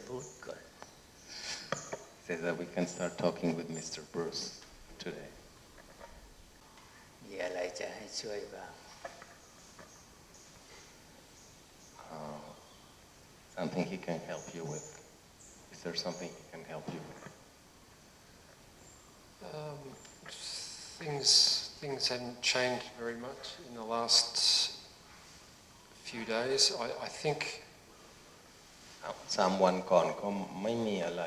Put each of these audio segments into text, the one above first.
Booth ก่อน Says that we can start talking with Mr. Bruce today. มีอะไรจะให้ช่วยบ้าง Something he can help you with. Is there something he can help you with? Things haven't changed very much in the last few days. I think 3 วันก่อนก็ไม่มีอะไร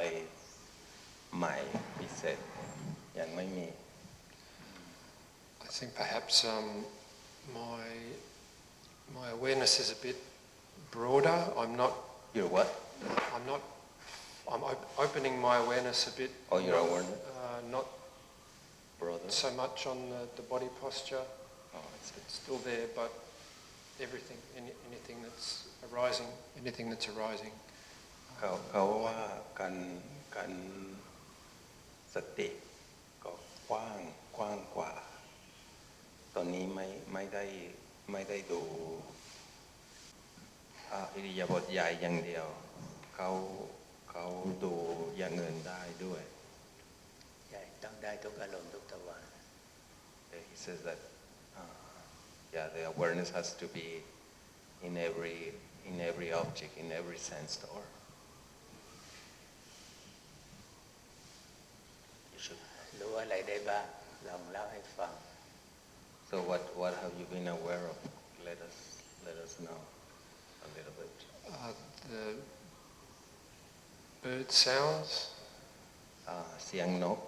ใหม่พิเศษยังไม่มี I think perhaps my awareness is a bit broader. You're what? I'm opening my awareness a bit. Oh, your awareness? Not Broader? so much on the body posture. Oh, It's still there, but everything, anything that's arising. เขาว่าการสติก็กว้างกว่าตอนนี้ไม่ได้ดูอิริยาบถใหญ่อย่างเดียวเขาดูอย่างอื่นได้ด้วย ใหญ่ต้องได้ทุกอารมณ์ทุกทวาร He says that the awareness has to be in every object, in every sense door. You should รู้อะไรได้บ้างลองเล่าให้ฟัง So what have you been aware of? Let us know a little bit. The bird sounds. เสียงนก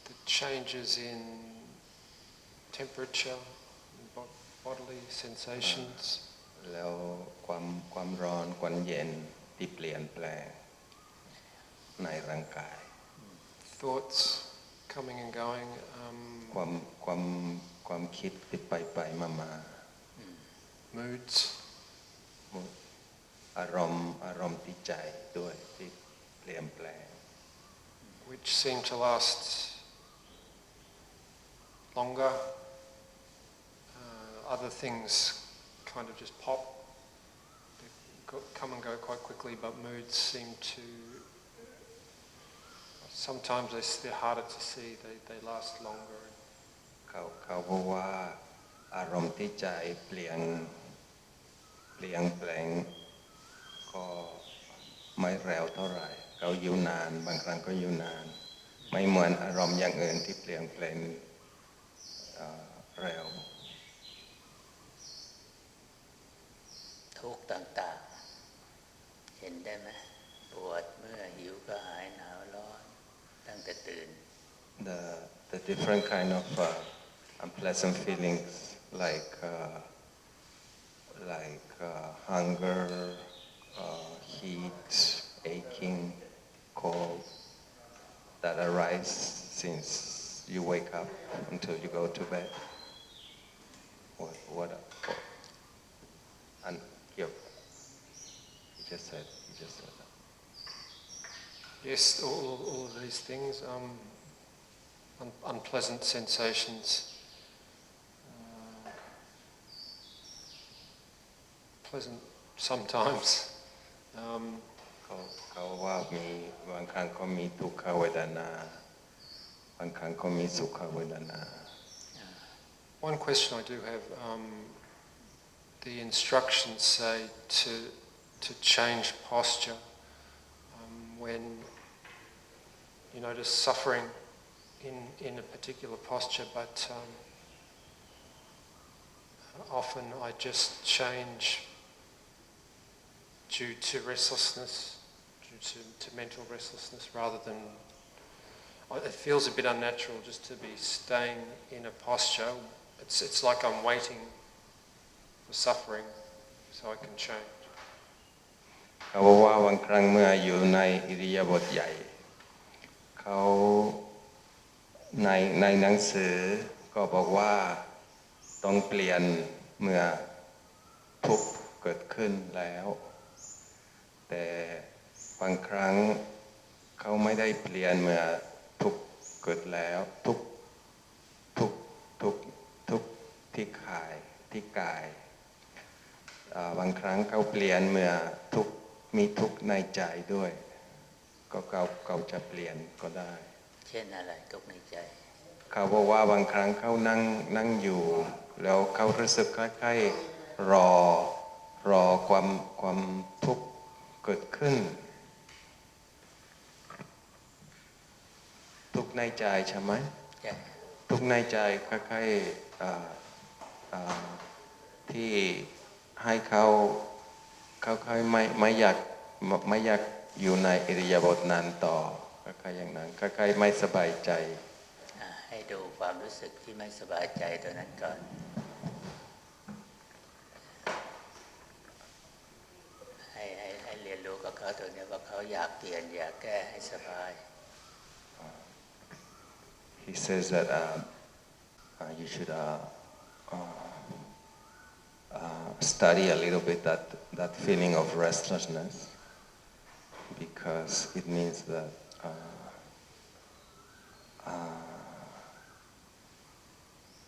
The changes in temperature, bodily sensations. แล้วความร้อนความเย็นที่เปลี่ยนแปลงในร่างกาย Thoughts coming and going. ความคิดที่ไปมา Moods. อารมณ์ที่ใจด้วยที่เปลี่ยนแปลง Which seem to last longer. Other things kind of just pop. They come and go quite quickly, but moods seem to... Sometimes they're harder to see. They last longer. เขาบอกว่าอารมณ์ที่ใจเปลี่ยนแปลงก็ไม่เร็วเท่าไหร่เขาอยู่นานบางครั้งก็อยู่นานไม่เหมือนอารมณ์อย่างอื่นที่เปลี่ยนแปลงเร็ว ทุกข์ต่างๆเห็นได้ไหมปวดเมื่อยหิวกระหายหนาวร้อนตั้งแต่ตื่น the different kind of unpleasant feelings like hunger, heat, aching, cold that arise since you wake up until you go to bed. What and you just said that. Yes, all of these things, unpleasant sensations, pleasant sometimes. เขาว่ามีบางครั้งก็มีทุกขเวทนาบางครั้งก็มีสุขเวทนา One question I do have, the instructions say to change posture when you notice suffering in a particular posture, but often I just change due to restlessness, due to mental restlessness, rather than... It feels a bit unnatural just to be staying in a posture. It's like I'm waiting for suffering so I can change. เขาบอกว่าบางครั้งเมื่ออยู่ในอิริยาบถใหญ่เขาในหนังสือก็บอกว่าต้องเปลี่ยนเมื่อทุกข์เกิดขึ้นแล้วแต่บางครั้งเขาไม่ได้เปลี่ยนเมื่อทุกข์เกิดแล้วทุกที่กาย บางครั้งเขาเปลี่ยนเมื่อมีทุกข์ในใจด้วยก็เขาจะเปลี่ยนก็ได้เช่นอะไรทุกข์ในใจเขาบอกว่าบางครั้งเขานั่งอยู่แล้วเขารู้สึกคล้ายๆรอความทุกข์เกิดขึ้นทุกข์ในใจใช่ไหมทุกข์ในใจคล้ายๆที่ให้เขาไม่อยากอยู่ในอิริยาบถนั้นต่อคล้ายๆอย่างนั้นคล้ายๆไม่สบายใจให้ดูความรู้สึกที่ไม่สบายใจตัวนั้นก่อนให้เรียนรู้กับเขาตัวนี้ว่าเขาอยากเปลี่ยนอยากแก้ให้สบาย He says that you should study a little bit that feeling of restlessness because it means that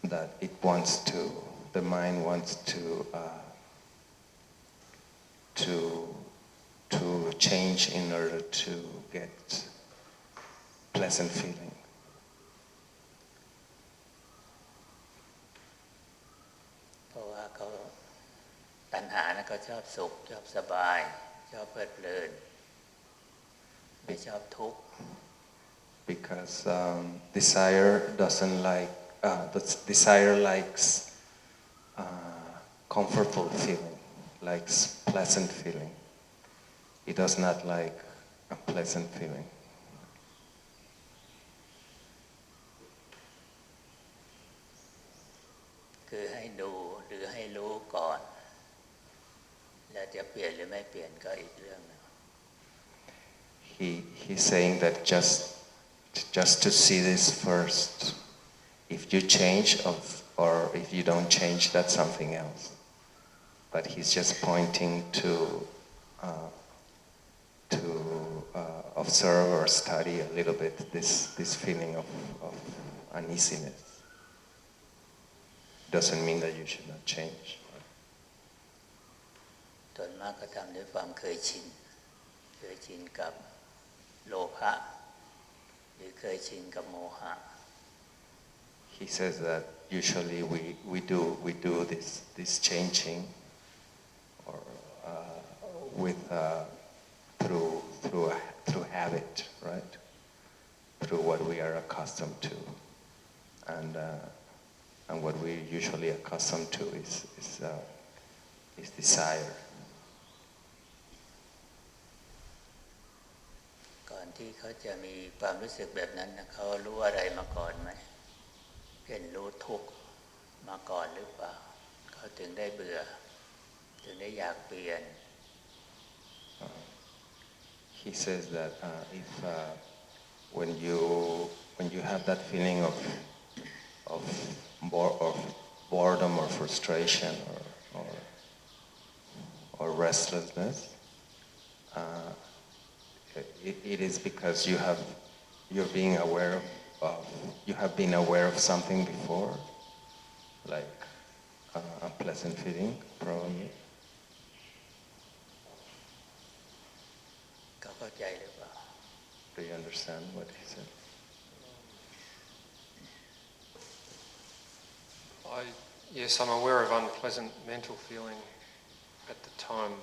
that it wants to, the mind wants to change in order to get pleasant feeling. เพราะว่าเขาตัณหานะเขาชอบสุขชอบสบายชอบเพลิดเพลินไม่ชอบทุกข์ Because desire doesn't like desire likes comfortable feeling, likes pleasant feeling. It does not like a pleasant feeling. คือให้ดูหรือให้รู้ก่อนแล้วจะเปลี่ยนหรือไม่เปลี่ยนก็อีกเรื่องนึง He's saying that just to see this first. If you change or if you don't change, that's something else. But he's just pointing to observe or study a little bit this feeling of uneasiness. Doesn't mean that you should not change. ส่วนมากก็ทำด้วยความเคยชินกับโลภะหรือเคยชินกับโมหะ He says that usually we do this changing or with through habit, right? Through what we are accustomed to, and what we usually accustomed to is desire. ก่อนที่เขาจะมีความรู้สึกแบบนั้นนะเขารู้อะไรมาก่อนไหมเช่นรู้ทุกข์มาก่อนหรือเปล่าเขาถึงได้เบื่อถึงได้อยากเปลี่ยน He says that if when you have that feeling of boredom or frustration or restlessness, it is because you're being aware of you have been aware of something before, like a pleasant feeling, probably. เขาเข้าใจหรือเปล่า Do you understand what he said? Yes, I'm aware of unpleasant mental feeling at the time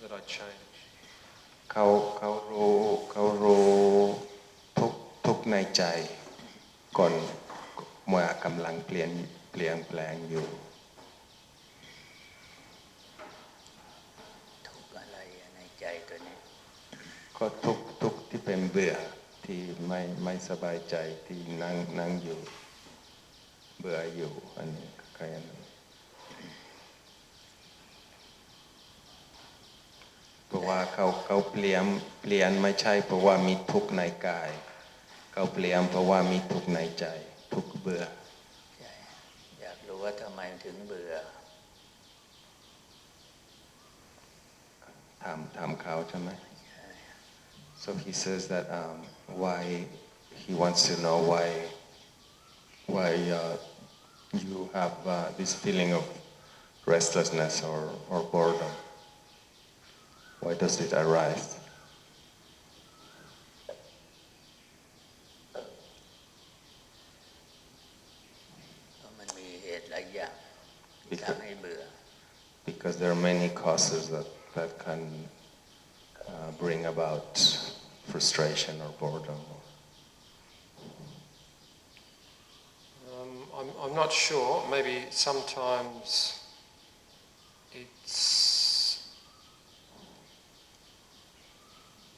that I change. เขารู้ทุกในใจก่อนเมื่อกำลังเปลี่ยนแปลงอยู่ทุกข์อะไรในใจตัวนี้ก็ทุกที่เป็นเบื่อที่ไม่สบายใจที่นั่งอยู่เบื่ออยู่อันนี้ใครอันนั้นเพราะว่าเขาเปลี่ยนไม่ใช่เพราะว่ามีทุกข์ในกายเขาเปลี่ยนเพราะว่ามีทุกข์ในใจทุกข์เบื่ออยากรู้ว่าทำไมถึงเบื่อถามเขาใช่ไหม So he says that why he wants to know why you have this feeling of restlessness or boredom? Why does it arise? เพราะมันมีเหตุหลายอย่างที่ทำให้เบื่อ Because there are many causes that can bring about frustration or boredom. I'm not sure. Maybe sometimes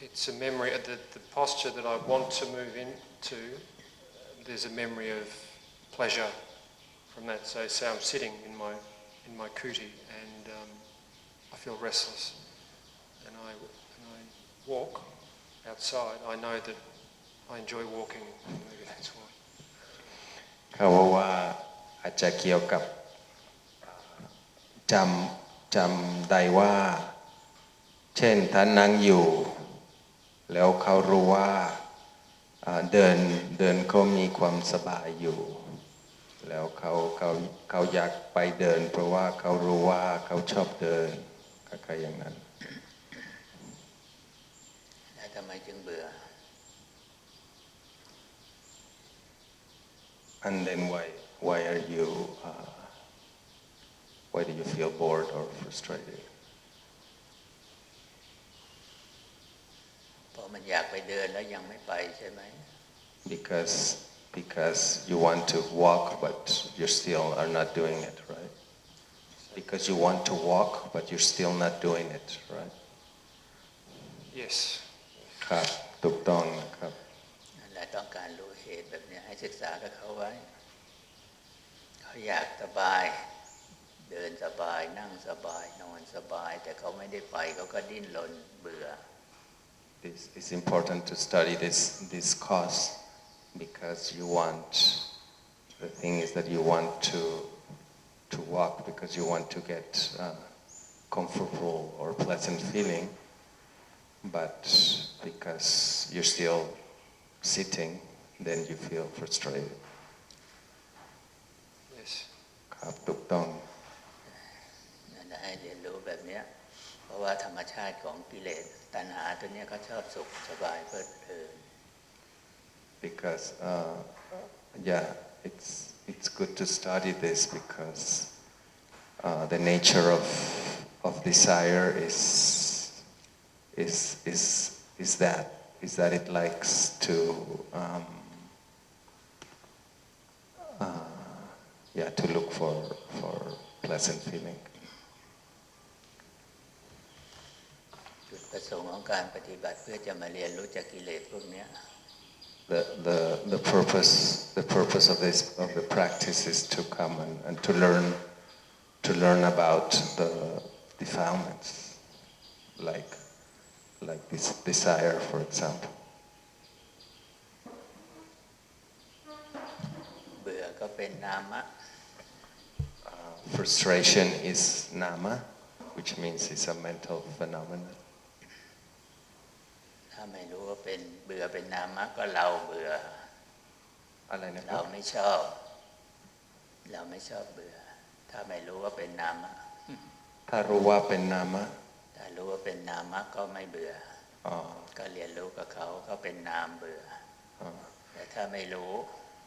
it's a memory of the posture that I want to move into. There's a memory of pleasure from that. So say I'm sitting in my kuti and I feel restless, and I walk outside. I know that I enjoy walking. Maybe that's why. เขาว่าอาจจะเกี่ยวกับจำได้ว่าเช่นถ้านั่งอยู่แล้วเขารู้ว่าเดินเขามีความสบายอยู่แล้วเขาอยากไปเดินเพราะว่าเขารู้ว่าเขาชอบเดินก็อย่างนั้นแล้วทำไมจึงเบื่อ And then why are you why do you feel bored or frustrated? เพราะมันอยากไปเดินแล้วยังไม่ไปใช่ไหม Because you want to walk but you still are not doing it, right? Because you want to walk but you're still not doing it, right? Yes. ครับถูกต้องนะครับนั่นแหละต้องการรู้เหตุแบบนี้ให้ศึกษากับเขาไว้เขาอยากสบายเดินสบายนั่งสบายนอนสบายแต่เขาไม่ได้ไปเขาก็ดิ้นรนเบื่อ It's important to study this cause because you want the thing is that you want to walk because you want to get comfortable or pleasant feeling, but because you're still sitting, then you feel frustrated. Yes. ครับถูกต้องนั่นแหละให้เรียนรู้แบบนี้เพราะว่าธรรมชาติของกิเลสตัณหาตัวนี้เขาชอบสุขสบายเพลิดเพลิน Because it's good to study this because the nature of desire is that it likes to to look for pleasant feeling. จุดประสงค์ของการปฏิบัติเพื่อจะมาเรียนรู้จากกิเลสพวกนี้ The purpose of the practice is to come and to learn about the defilements, like this desire, for example. เบื่อก็เป็นนามะ Frustration is nama, which means it's a mental phenomenon. ถ้าไม่รู้ว่าเป็นเบื่อเป็นนามะก็เราเบื่อ อะไรนะครั เรา บ ไม่ชอบเบื่อถ้าไม่รู้ว่าเป็นนามะ ถ้ารู้ว่าเป็นนามะ ถ้ารู้ว่าเป็นนามะก็ไม่เบื่อก็เรียนรู้กับเขาเป็นนามเบื่อแต่ถ้าไม่รู้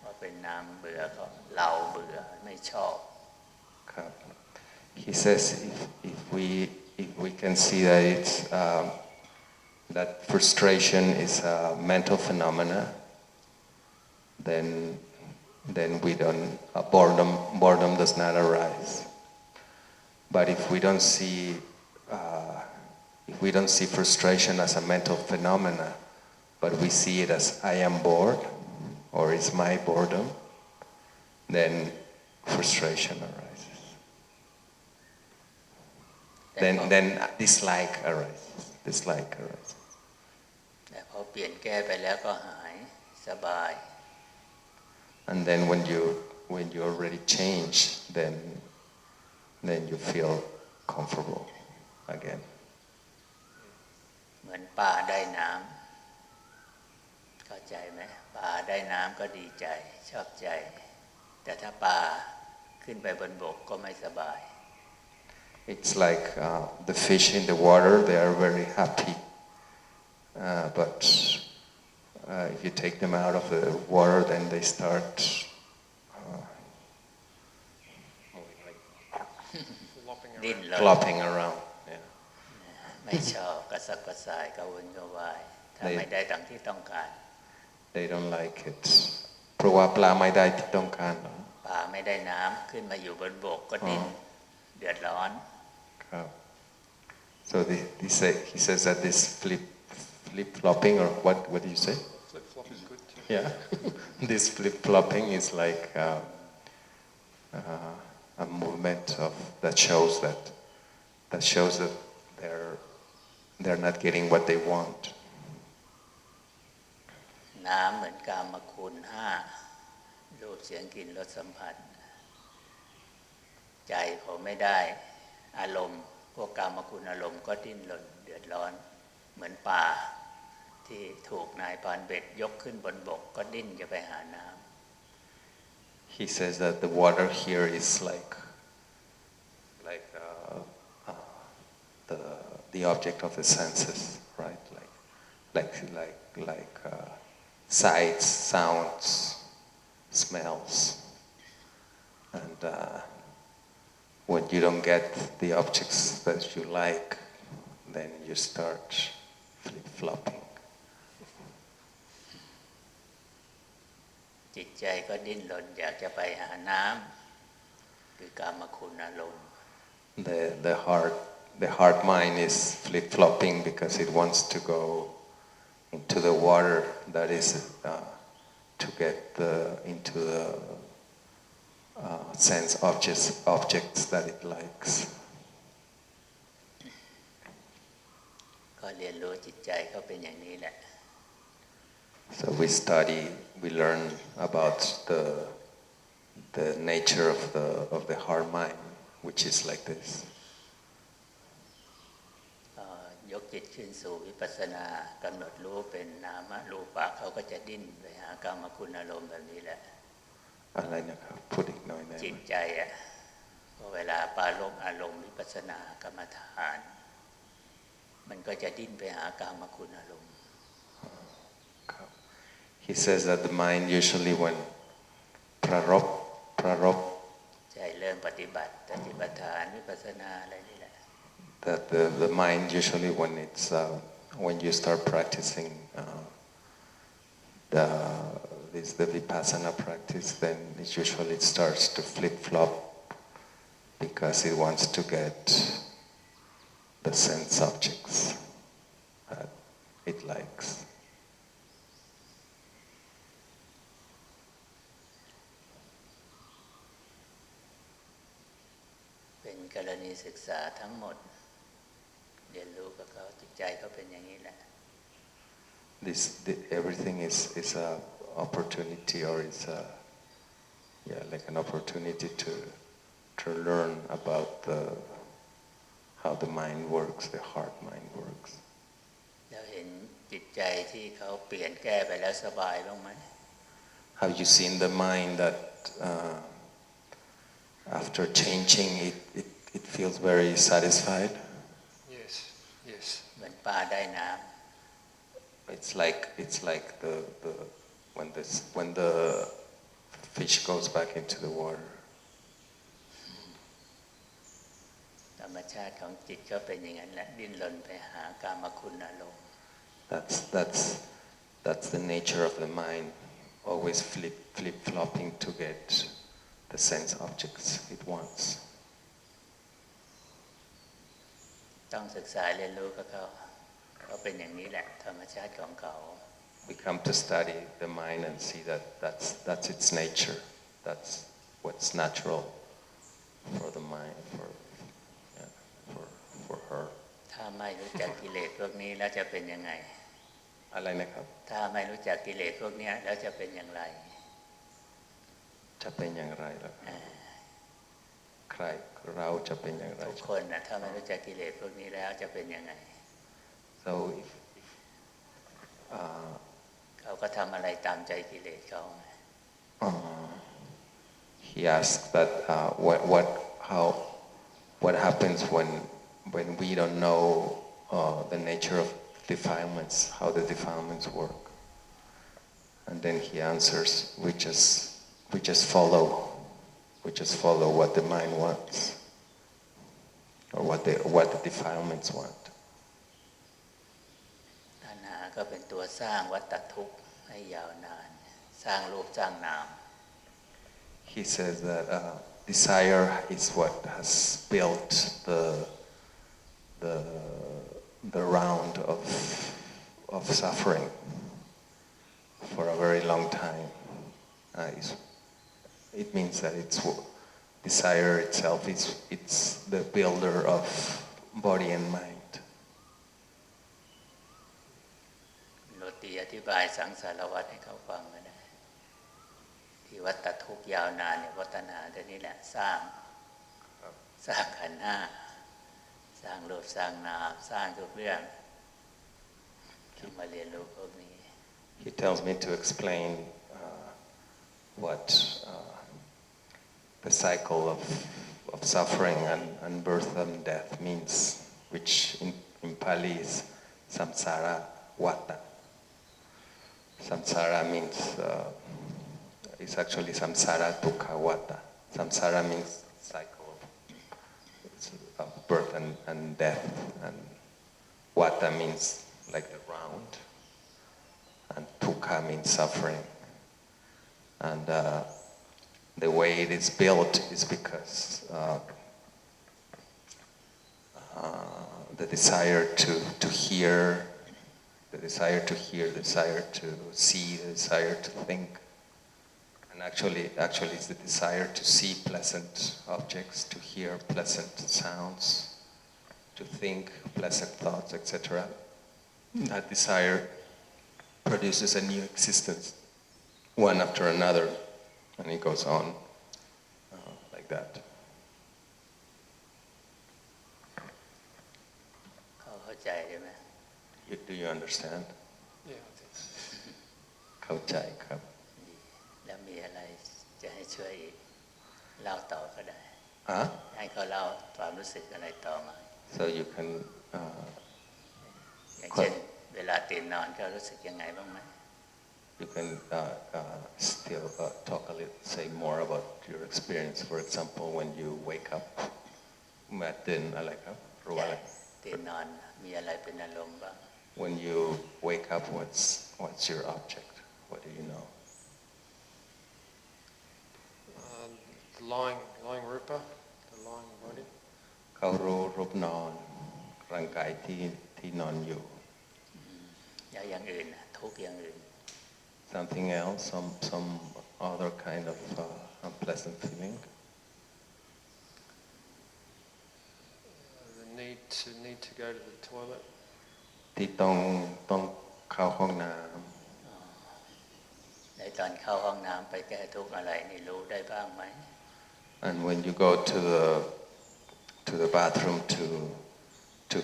ว่าเป็นนามเบื่อก็เราเบื่อไม่ชอบ ครับ He says if we can see that it's that frustration is a mental phenomena, then we don't boredom does not arise. But if we don't see frustration as a mental phenomena, but we see it as I am bored or it's my boredom, then frustration arises. Then dislike arises. แต่พอเปลี่ยนแก้ไปแล้วก็หายสบาย And then when you already change, then you feel comfortable again. เหมือนปลาได้น้ำเข้าใจไหมปลาได้น้ำก็ดีใจชอบใจแต่ถ้าปลาขึ้นไปบนบกก็ไม่สบาย it's like the fish in the water, they are very happy. But if you take them out of the water, then they start flopping around. Yeah. ไม่ชอบกระสับกระส่ายกระวนกระวายถ้าไม่ได้ดังที่ต้องการ They don't like it เพราะว่าปลาไม่ได้ที่ต้องการปลาไม่ได้น้ำขึ้นมาอยู่บนบกก็ดิ้นเดือดร้อน ครับ So he says that this flip-flopping, or what do you say? Flip-flop is good too. Yeah. This flip-flopping is like a movement that shows that they're not getting what they want. น้ำเหมือนกามคุณห้ารูปเสียงกลิ่นรสสัมผัสใจเขาไม่ได้อารมณ์พวกกามคุณอารมณ์ก็ดิ้นรนเดือดร้อนเหมือนปลาที่ถูกนายพรานเบ็ดยกขึ้นบนบกก็ดิ้นจะไปหาน้ำ He says that the water here is like the object of the senses, right? Like sights, sounds, smells, and when you don't get the objects that you like, then you start flip-flopping. จิตใจก็ดิ้นรนอยากจะไปหาน้ำคือกามคุณอารมณ์ The heart mind is flip-flopping because it wants to go into the water, that is to get into the sense objects that it likes. ก็เรียนรู้จิตใจเขาเป็นอย่างนี้แหละ So we learn about the nature of the heart mind, which is like this. ยกจิตขึ้นสู่วิปัสสนากำหนดรู้เป็นนามรูปะเขาก็จะดิ้นไปหากามคุณอารมณ์แบบนี้แหละอะไรนะครับพูดอีกหน่อยได้ไหมจิตใจเวลาปรารภอารมณ์วิปัสสนากรรมฐานมันก็จะดิ้นไปหากามคุณอารมณ์ He says that the mind usually when prarop ใจเริ่มปฏิบัติปฏิบัติฐานวิปัสสนาอะไรนี่แหละ that the mind usually when you start practicing the vipassana practice, then it usually starts to flip-flop because it wants to get the sense objects that it likes. เป็นกรณีศึกษาทั้งหมดเรียนรู้กับเขาจิตใจเขาเป็นอย่างนี้แหละ Everything is a opportunity, or it's like an opportunity to learn about how the mind works, the heart mind works. เราเห็นจิตใจที่เขาเปลี่ยนแก้ไปแล้วสบายบ้างไหม Have you seen the mind that after changing it feels very satisfied? Yes. เหมือนปลาได้น้ำ It's like when the fish goes back into the water. ธรรมชาติของจิตก็เป็นอย่างนั้นแหละดิ้นรนไปหากามคุณอารมณ์ That's the nature of the mind, always flip-flopping to get the sense objects it wants. ต้องศึกษาเรียนรู้กับเขาเป็นอย่างนี้แหละธรรมชาติของเขา We come to study the mind and see that that's its nature. That's what's natural for the mind, for her. ถ้าไม่รู้จักกิเลสพวกนี้แล้วจะเป็นยังไง อะไรนะครับ ถ้าไม่รู้จักกิเลสพวกนี้แล้วจะเป็นอย่างไร จะเป็นอย่างไรล่ะใครเราจะเป็นอย่างไร ทุกคนนะถ้าไม่รู้จักกิเลสพวกนี้แล้วจะเป็นยังไง So if เขาก็ทำอะไรตามใจกิเลสเขา He asked that what happens when we don't know the nature of defilements, how the defilements work. And then he answers, we just follow what the mind wants, or what the defilements want. ตัณหาก็เป็นตัวสร้างวัฏทุกข์ให้ยาวนานสร้างรูปสร้างนาม He says that desire is what has built the round of suffering for a very long time. It means that desire itself it's the builder of body and mind. โรตีอธิบายสังสารวัฏให้เขาฟังก็ได้ที่วัฏทุกข์ยาวนานเนี่ยวัฏนาตัวนี้แหละสร้างขันธ์ห้าสร้างรูปสร้างนามสร้างทุกเรื่องต้องมาเรียนรู้พวกนี้ He tells me to explain what the cycle of suffering and birth and death means, which in Pali is samsara vata. Samsara means it's actually samsara dukkha vata. Samsara means cycle of birth and death, and vata means like the round, and dukkha means suffering. And the way it is built is because the desire to hear, the desire to see, the desire to think, and actually it's the desire to see pleasant objects, to hear pleasant sounds, to think pleasant thoughts, etc. That desire produces a new existence, one after another. And it goes on like that. เข้าใจใช่ไหม Do you understand? Yeah, I think so. เข้าใจครับ แล้วมีอะไรจะให้ช่วยเล่าต่อก็ได้ Huh? ให้เขาเล่าความรู้สึกอะไรต่อมา So you can อย่างเช่นเวลาตื่นนอนเขารู้สึกยังไงบ้างไหมyou can still talk a little, say more about your experience. For example, when you wake up, มาตื่นอะไรครับรู้อะไร ตื่นนอนมีอะไรเป็นอารมณ์บ้าง When you wake up, what's your object? What do you know? The lying rupa, the lying body. เขารู้รูปนอนร่างกายที่นอนอยู่ อย่างอื่นทุกอย่างอื่น Something else, some other kind of unpleasant feeling. The need to go to the toilet. ที่ต้องเข้าห้องน้ ในตอนเข้าห้องน้ำไปแก้ทุกข์อะไรนี่รู้ได้บ้างไหม ำ And when you go to the bathroom to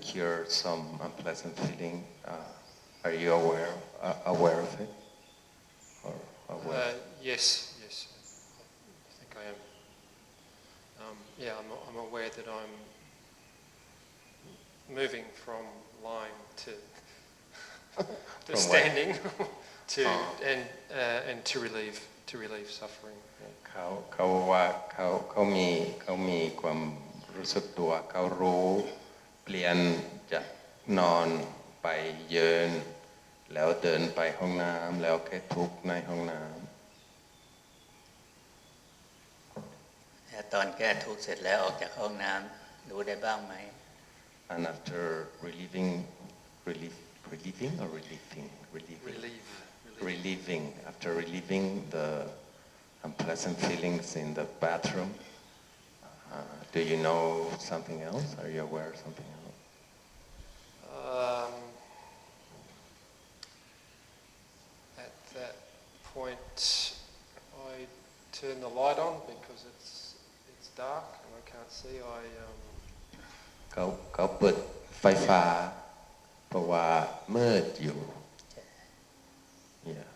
cure some unpleasant feeling, are you aware of it? Or aware? Yes, I think I am. I'm aware that I'm moving from lying to From standing and to relieve suffering. เขาว่าเขามีความรู้สึกตัวเขารู้เปลี่ยนจากนอนไปยืนแล้วเดินไปห้องน้ำแล้วแค่ทุกข์ในห้องน้ำ แต่ตอนแก้ทุกข์เสร็จแล้วออกจากห้องน้ำรู้ได้บ้างไหม And after relieving, after relieving the unpleasant feelings in the bathroom, do you know something else? Are you aware of something else? At that point, I turn the light on because it's dark and I can't see. เขาเปิดไฟฟ้าเพราะว่ามืดอยู่ Yeah.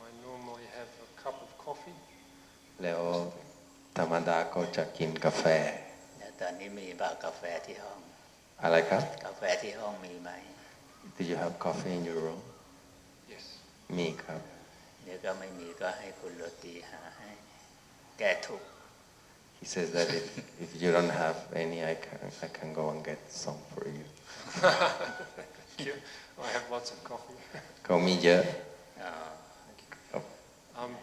I normally have a cup of coffee. แล้วธรรม มดาก็จะกินกาแฟ แล้วตอนนี้มีบ่ากาแฟที่ห้อง อะไรครับ กาแฟที่ห้องมีไหม Do you have coffee in your room Yes. มีครับ เดี๋ยวก็ไม่มีก็ให้คุณโรตีหาให้แก้ทุกข์ He says that if you don't have any I can go and get some for you Thank you. I have lots of coffee. เขามีเยอะ อ๋อ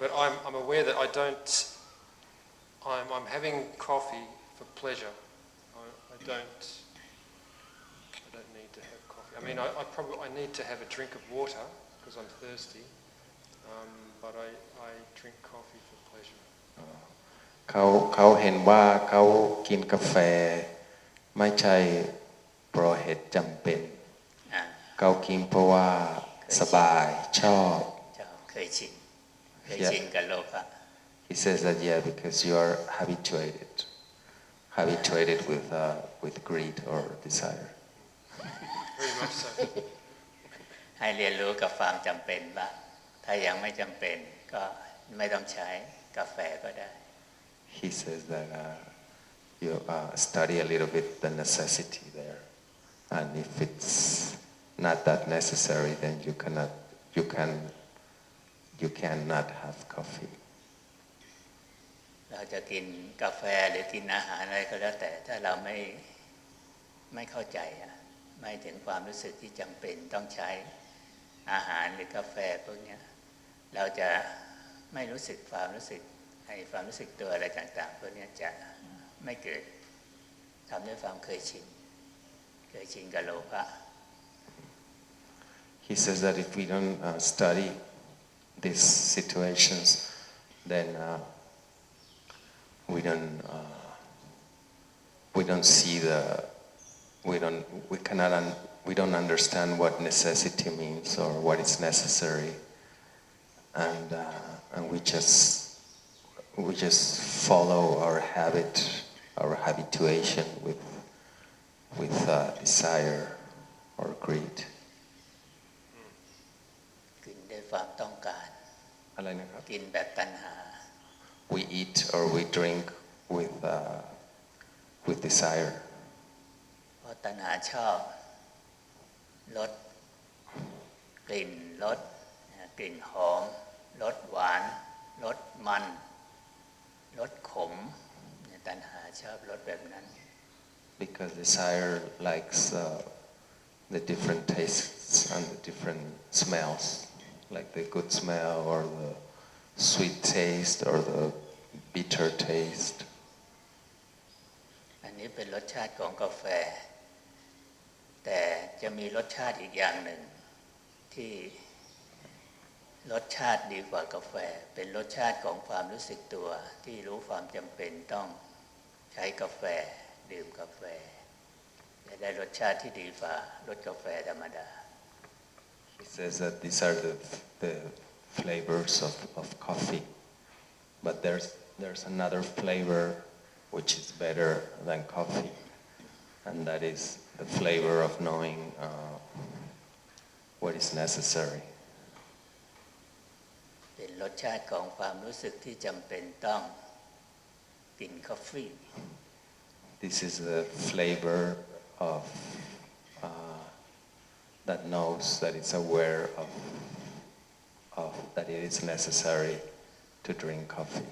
But I'm aware that I don't. I'm having coffee for pleasure. I don't need to have coffee. I mean, I need to have a drink of water because I'm thirsty. But I drink coffee for pleasure. เขาเห็นว่าเขากินกาแฟไม่ใช่เพราะเหตุจำเป็น เขากินเพราะว่าสบายชอบ เคยชินกับโลภะ He says that because you are habituated with greed or desire. Very much so. ให้เรียนรู้กับความจำเป็นบ้างถ้ายังไม่จำเป็นก็ไม่ต้องใช้กาแฟก็ได้ He says that you study a little bit the necessity there, and if it's not that necessary, then you cannot have coffee. เราจะกินกาแฟหรือกินอาหารอะไรก็แล้วแต่ถ้าเราไม่เข้าใจไม่ถึงความรู้สึกที่จำเป็นต้องใช้อาหารหรือกาแฟพวกนี้เราจะไม่รู้สึกความรู้สึกตัวอะไรต่างๆพวกนี้จะไม่เกิดทำด้วยความเคยชินกับโลภะ He says that if we don't study these situations, then we don't see we don't understand what necessity means or what is necessary, and we just follow our habituation with desire or greed. กินด้วยความต้องการ อะไรนะครับ กินแบบตัณหา We eat or we drink with desire. เพราะตัณหาชอบรสกลิ่นรสกลิ่นหอมรสหวานรสมันรสขมตัณหาชอบรสแบบนั้น Because desire likes the different tastes and the different smells, like the good smell or the sweet taste or the bitter taste. อันนี้เป็นรสชาติของกาแฟแต่จะมีรสชาติอีกอย่างหนึ่งที่รสชาติดีกว่ากาแฟเป็นรสชาติของความรู้สึกตัวที่รู้ความจำเป็นต้องใช้กาแฟดื่มกาแฟจะได้รสชาติที่ดีกว่ารสกาแฟธรรมดา He says that these are the flavors of coffee, but there's another flavor which is better than coffee, and that is the flavor of knowing what is necessary. เป็นรสชาติของความรู้สึกที่จำเป็นต้องกินกาแฟ This is the flavor of that knows, that is aware of that it is necessary to drink coffee.